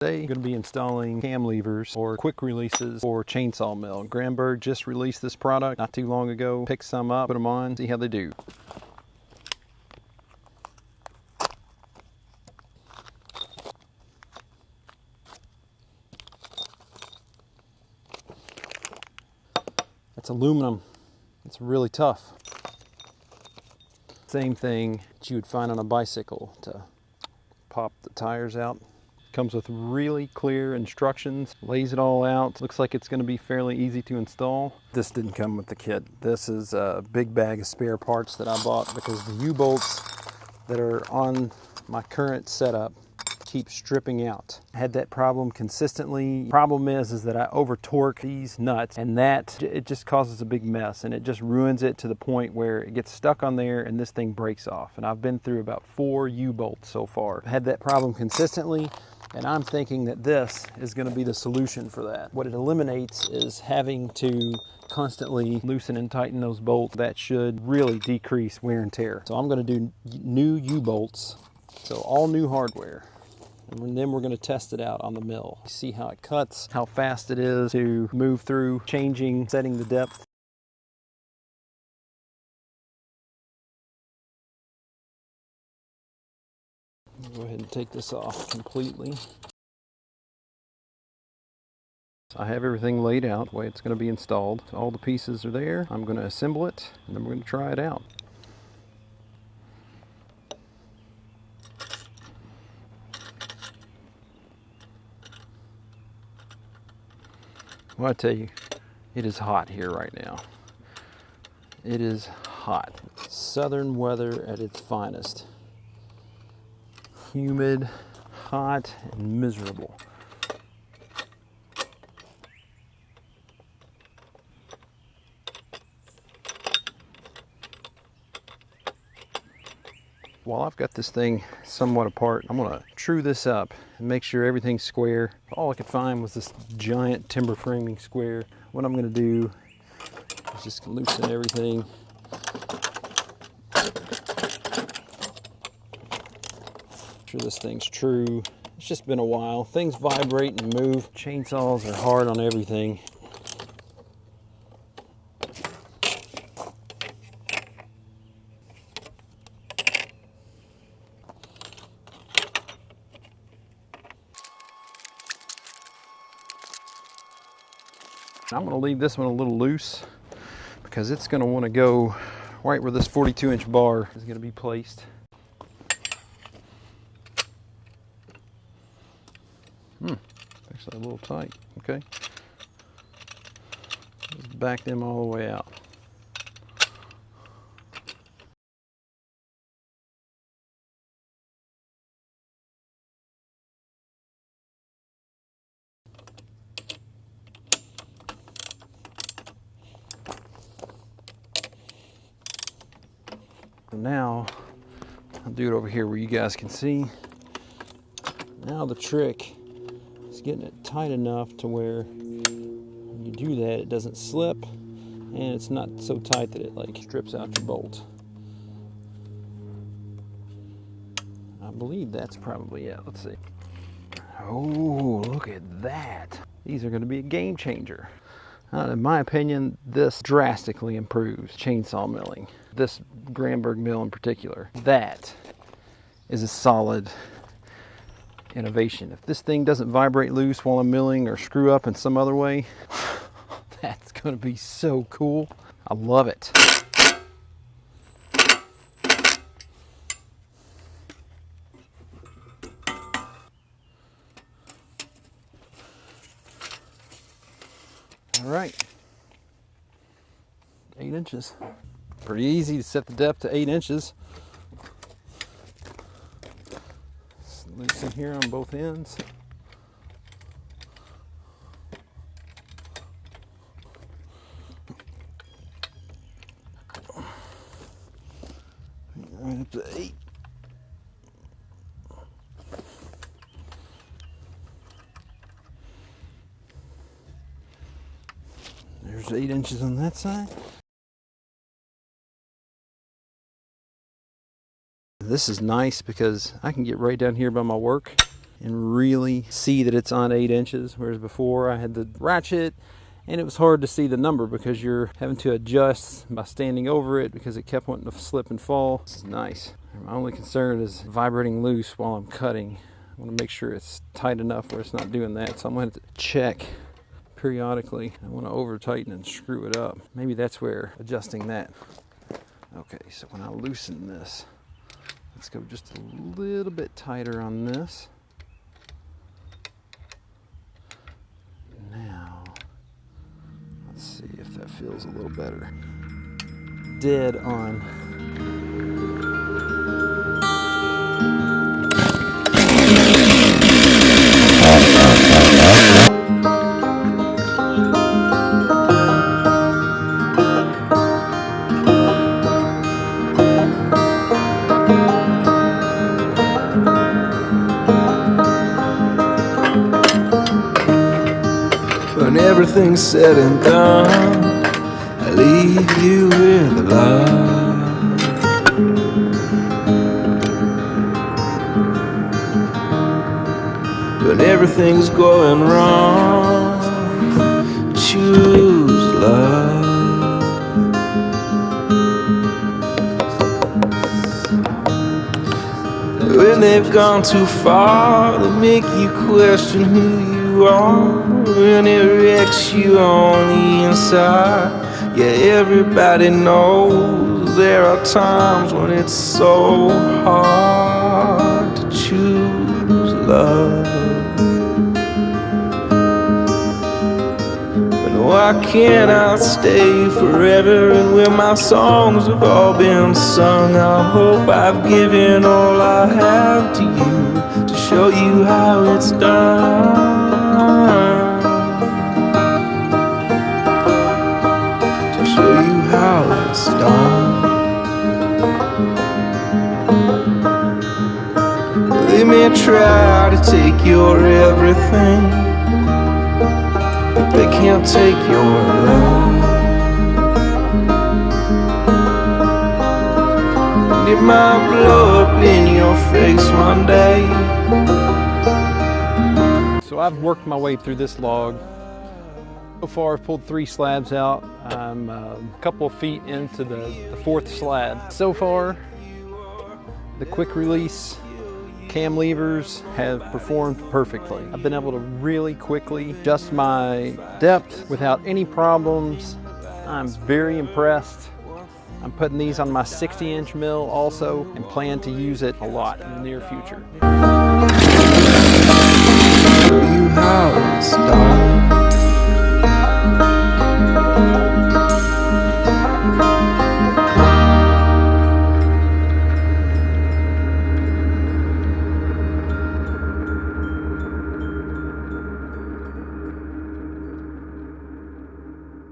Today I'm going to be installing cam levers or quick releases for chainsaw mill. Granberg just released this product not too long ago. Picked some up, put them on, see how they do. That's aluminum. It's really tough. Same thing that you would find on a bicycle to pop the tires out. Comes with really clear instructions, lays it all out. Looks like it's going to be fairly easy to install. This didn't come with the kit. This is a big bag of spare parts that I bought because the U-bolts that are on my current setup keep stripping out. I had that problem consistently. Problem is that I over torque these nuts, and that it just causes a big mess, and it just ruins it to the point where it gets stuck on there and this thing breaks off. And I've been through about 4 U-bolts so far. I had that problem consistently, and I'm thinking that this is going to be the solution for that. What it eliminates is having to constantly loosen and tighten those bolts. That should really decrease wear and tear. So I'm going to do new U-bolts, so all new hardware. And then we're going to test it out on the mill. See how it cuts, how fast it is to move through, changing, setting the depth. Go ahead and take this off completely. I have everything laid out the way it's going to be installed. So all the pieces are there. I'm going to assemble it, and then we're going to try it out. Well, I tell you, it is hot here right now. It is hot. Southern weather at its finest. Humid, hot, and miserable. While I've got this thing somewhat apart, I'm gonna true this up and make sure everything's square. All I could find was this giant timber framing square. What I'm gonna do is just loosen everything. Make sure this thing's true. It's just been a while. Things vibrate and move. Chainsaws are hard on everything. I'm going to leave this one a little loose because it's going to want to go right where this 42-inch bar is going to be placed. Actually a little tight. Okay. Just back them all the way out. So now, I'll do it over here where you guys can see. Now the trick is getting it tight enough to where when you do that, it doesn't slip, and it's not so tight that it like strips out your bolt. I believe that's probably it. Let's see. Oh, look at that. These are going to be a game changer. In my opinion, this drastically improves chainsaw milling. This Granberg mill in particular. That is a solid innovation. If this thing doesn't vibrate loose while I'm milling or screw up in some other way, that's going to be so cool. I love it. All right, 8 inches. Pretty easy to set the depth to 8 inches. Loosen here on both ends. Right up to 8. There's 8 inches on that side. This is nice because I can get right down here by my work and really see that it's on 8 inches, whereas before I had the ratchet and it was hard to see the number because you're having to adjust by standing over it because it kept wanting to slip and fall. This is nice. My only concern is vibrating loose while I'm cutting. I want to make sure it's tight enough where it's not doing that, so I'm going to have to check periodically. I want to over tighten and screw it up. Maybe that's where adjusting that. Okay, so when I loosen this, let's go just a little bit tighter on this. Now, let's see if that feels a little better. Dead on. When everything's said and done, I leave you with love. When everything's going wrong, choose love. When they've gone too far, they make you question who you are. When it wrecks you on the inside, yeah, everybody knows there are times when it's so hard to choose love. But why can't I stay forever? And when my songs have all been sung, I hope I've given all I have to you to show you how it's done. Show you how it's done. They may try to take your everything, but they can't take your love. And it might blow up in your face one day. So I've worked my way through this log. So far I've pulled 3 slabs out. I'm a couple of feet into the 4th slab. So far, the quick release cam levers have performed perfectly. I've been able to really quickly adjust my depth without any problems. I'm very impressed. I'm putting these on my 60-inch mill also and plan to use it a lot in the near future.